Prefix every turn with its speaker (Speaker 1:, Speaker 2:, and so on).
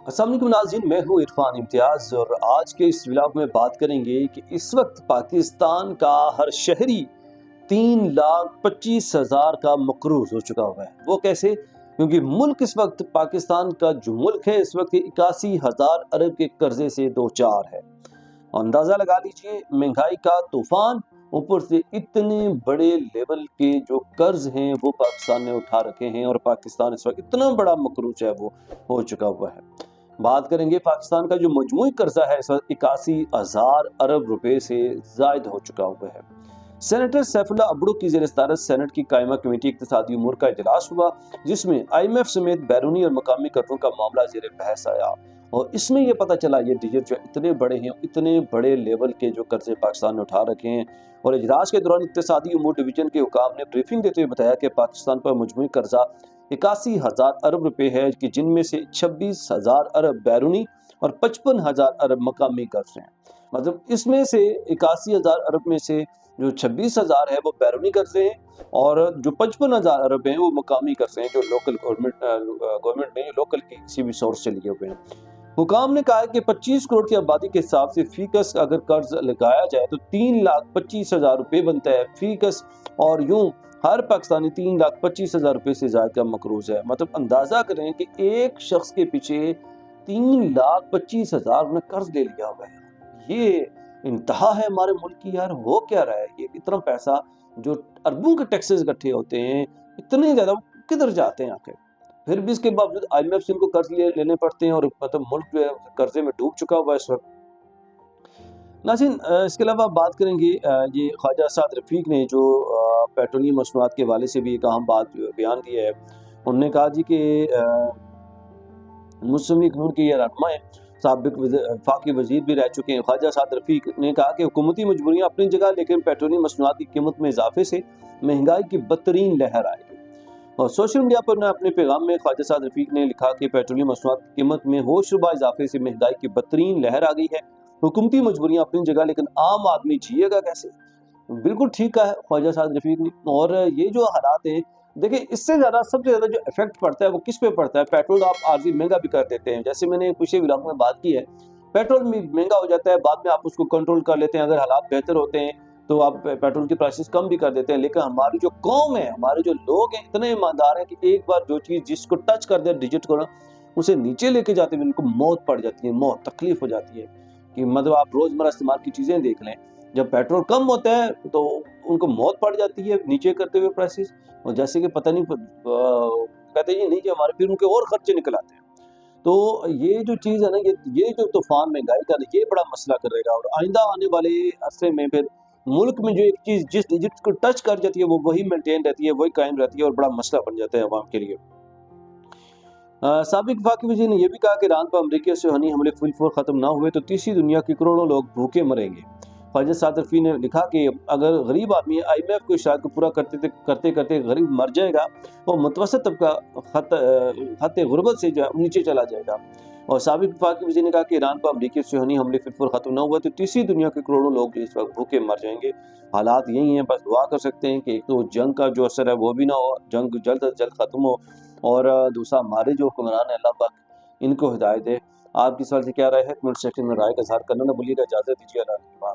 Speaker 1: अस्सलाम वालेकुम नाज़रीन, मैं हूँ इरफान इम्तियाज़ और आज के इस व्लॉग में बात करेंगे कि इस वक्त पाकिस्तान का हर शहरी 3,25,000 का मकरूज़ हो चुका हुआ है। वो कैसे? क्योंकि मुल्क इस वक्त पाकिस्तान का जो मुल्क है इस वक्त 81,000 अरब के कर्जे से दो चार है। और अंदाज़ा लगा लीजिए महंगाई का तूफान, ऊपर से इतने बड़े लेवल के जो कर्ज हैं वो पाकिस्तान ने उठा रखे हैं और पाकिस्तान इस वक्त इतना बड़ा मकरूज है वो हो चुका हुआ है। बात करेंगे पाकिस्तान का जो मजमूई कर्जा है इस वक्त 81,000 अरब रुपए से जायद हो चुका हुआ है। सेनेटर सैफुल्लाह अब्दू की ज़ेर सदारत सेनेट की कायमा कमेटी इक्तिसादी उमूर का इजलास हुआ, जिसमें IMF समेत बैरूनी और मकामी कर्जों का मामला ज़ेर बहस आया। और इसमें यह पता चला ये डिजिट जो इतने बड़े हैं, इतने बड़े लेवल के जो कर्जे पाकिस्तान ने उठा रखे हैं। और इजलास के दौरान इक्तिसादी उमूर डिवीजन के हुकाम ने ब्रीफिंग देते हुए बताया कि पाकिस्तान पर मजमूई कर्जा 81,000 अरब रुपए है, कि जिनमें से 26,000 अरब बैरूनी और 55,000 अरब मकामी कर्ज हैं। मतलब इसमें से 81,000 अरब में से जो 26,000 है वो बैरूनी कर्जे हैं और जो 55,000 अरब हैं वो मकामी कर्जे हैं, जो लोकल गवर्नमेंट में लोकल की किसी भी सोर्स से लिए हुए हैं। हुकाम ने कहा कि 25 करोड़ की आबादी के हिसाब से फीकस अगर कर्ज लगाया जाए तो 3,25,000 रुपये बनता है फीकस, और यूं हर पाकिस्तानी 3,25,000 रुपये से ज्यादा का मकरूज है। मतलब अंदाजा करें कि एक शख्स के पीछे 3,25,000 ने कर्ज ले लिया हुआ है। ये इंतहा है हमारे मुल्क की यार। हो क्या रहा है? ये इतना पैसा जो अरबों के टैक्सेस इकट्ठे होते हैं, इतने ज्यादा किधर जाते हैं आखिर? फिर भी इसके बावजूद IMF से इनको कर्ज लेने पड़ते हैं और मतलब मुल्क जो है कर्जे में डूब चुका हुआ है इस वक्त। नाज़रीन, इसके अलावा बात करेंगे ये ख्वाजा साद रफ़ीक ने जो पेट्रोलियम मसनूआत के हवाले से भी एक अहम बात बयान दिया है। उन्होंने कहा जी कि मुस्लिम लीग नून के ये रहनुमा हैं, साबिक वफाकी वजीर भी रह चुके हैं। ख्वाजा साद रफ़ीक ने कहा कि हुकूमती मजबूरियाँ अपनी जगह, लेकिन पेट्रोलियम मसनूआत की कीमत में इजाफे से महंगाई की बदतरीन लहर आएगी। और सोशल मीडिया पर अपने पैगाम में ख्वाजा साद रफ़ीक ने लिखा कि पेट्रोलियम मसनूआत की कीमत में होशरुबा इजाफे से महंगाई की बदतरीन लहर आ गई है। हुकूमती मजबूरियाँ अपनी जगह, लेकिन आम आदमी जिएगा कैसे? बिल्कुल ठीक कहा है ख्वाजा साद रफ़ीक ने। और ये जो हालात हैं, देखिए इससे ज़्यादा सबसे ज़्यादा जो इफेक्ट पड़ता है वो किस पे पड़ता है? पेट्रोल आप आर्जी महंगा भी कर देते हैं, जैसे मैंने पिछले व्लॉग में बात की है। पेट्रोल भी महंगा हो जाता है, बाद में आप उसको कंट्रोल कर लेते हैं, अगर हालात बेहतर होते हैं तो आप पेट्रोल की प्राइसेस कम भी कर देते हैं। लेकिन हमारी जो कौम है, हमारे जो लोग हैं, इतने ईमानदार हैं कि एक बार जो चीज़ जिसको टच कर दे डिजिट को ना, उसे नीचे लेके जाते हुए उनको मौत पड़ जाती है, मौत तकलीफ हो जाती है। कि मतलब आप रोज़मर्रा इस्तेमाल की चीज़ें देख लें, जब पेट्रोल कम होता है तो उनको मौत पड़ जाती है नीचे करते हुए प्राइसेस। और जैसे कि पता नहीं कहते ये नहीं कि हमारे फिर उनके और खर्चे निकल आते हैं। तो ये जो चीज़ है ना, ये जो तूफान महंगाई का, ये बड़ा मसला करेगा। और आइंदा आने वाले अरसे में फिर मुल्क में जो एक चीज़ जिस डिजिट को टच कर जाती है वो वही मेंटेन रहती है, वही कायम रहती है और बड़ा मसला बन जाता है अवाम के लिए। साबिक वफाकी वज़ीर ने यह भी कहा कि ईरान पर अमरीकी सुहानी हमले फुल ख़त्म ना हुए तो तीसरी दुनिया के करोड़ों लोग भूखे मरेंगे। ख्वाजा साद रफ़ी ने लिखा कि अगर गरीब आदमी IMF को इशारे को पूरा करते करते गरीब मर जाएगा और मुतवसत तबका खत गुरबत से जो है नीचे चला जाएगा। और साबिक वफाकी वज़ीर ने कहा कि ईरान पर अमरीकी सुहानी हमले फिर ख़त्म ना हुआ तो तीसरी दुनिया के करोड़ों लोग इस वक्त भूखे मर जाएंगे। हालात यही हैं, बस दुआ कर सकते हैं कि एक तो जंग का जो असर है वो भी ना हो, जंग जल्द अज जल्द ख़त्म हो, और दूसरा हमारे जो हुक्मरान है अल्लाह पाक इनको हिदायत दे। आपकी सवाल से क्या राय है? कमेंट सेक्शन में राय का इज़हार करना ना भूलिएगा। इजाज़त दीजिए। अल्लाह।